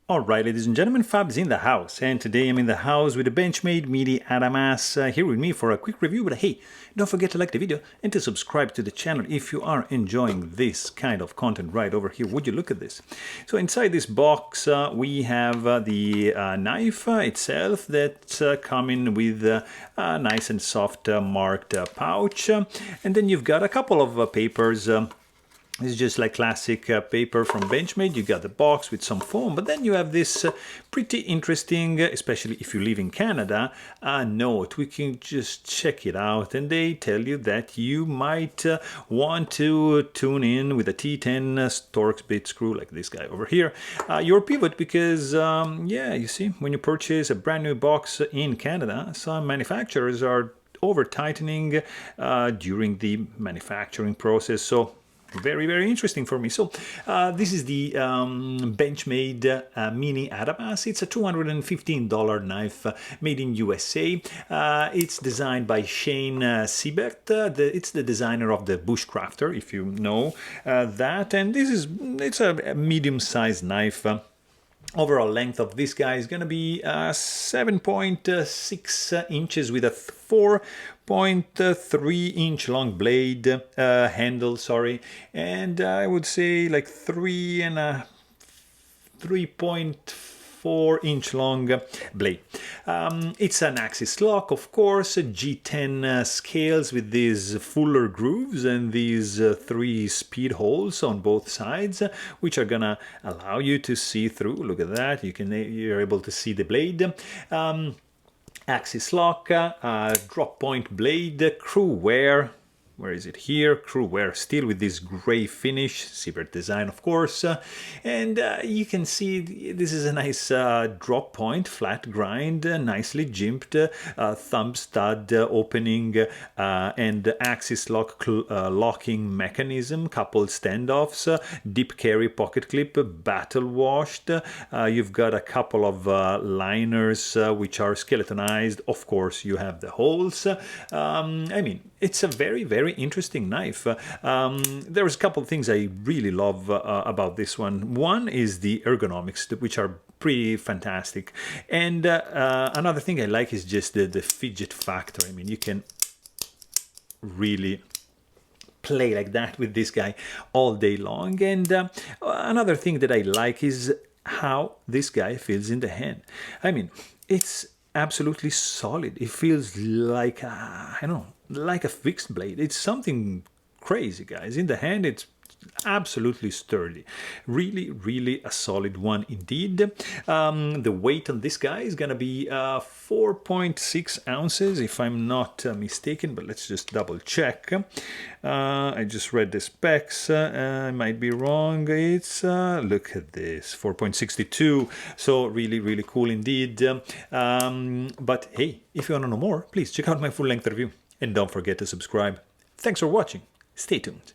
Alright, ladies and gentlemen, Fab's in the house, and today I'm in the house with the Benchmade Mini Adamas here with me for a quick review. But hey, don't forget to like the video and to subscribe to the channel if you are enjoying this kind of content right over here. Would you look at this? So inside this box we have the knife itself that's coming with a nice and soft marked pouch, and then you've got a couple of papers. This is just like classic paper from Benchmade. You got the box with some foam, but then you have this pretty interesting, especially if you live in Canada, note. We can just check it out, and they tell you that you might want to tune in with a T10 Torx bit screw, like this guy over here, your pivot, because yeah, you see, when you purchase a brand new box in Canada, some manufacturers are over tightening during the manufacturing process. So very, very interesting for me. So this is the Benchmade Mini Adamas. It's a $215 knife made in USA. It's designed by Shane Siebert. It's the designer of the Bushcrafter, if you know that. And it's a medium-sized knife. Overall length of this guy is going to be 7.6 inches with a 4.3 inch long blade handle, sorry, and I would say like 3.4 inch long blade. It's an axis lock, of course, G10 scales with these fuller grooves and these 3 speed holes on both sides, which are gonna allow you to see through. Look at that, you're able to see the blade. Axis lock, drop point blade, crew wear. Where is it here? Crew wear, still with this gray finish, Siebert design, of course. And you can see this is a nice drop point, flat grind, nicely jimped, thumb stud opening, and axis lock locking mechanism, coupled standoffs, deep carry pocket clip, battle washed. You've got a couple of liners which are skeletonized. Of course, you have the holes. I mean, it's a very, very interesting knife. There's a couple of things I really love about this one. One is the ergonomics, which are pretty fantastic. And another thing I like is just the fidget factor. I mean, you can really play like that with this guy all day long. And another thing that I like is how this guy feels in the hand. I mean, it's absolutely solid. It feels like, I don't know, like a fixed blade. It's something crazy, guys. In the hand, it's absolutely sturdy. Really, really a solid one indeed. The weight on this guy is gonna be 4.6 ounces, if I'm not mistaken, but let's just double check. I just read the specs. I might be wrong. It's look at this, 4.62. So really, really cool indeed. But hey, if you want to know more, please check out my full-length review, and don't forget to subscribe. Thanks for watching. Stay tuned.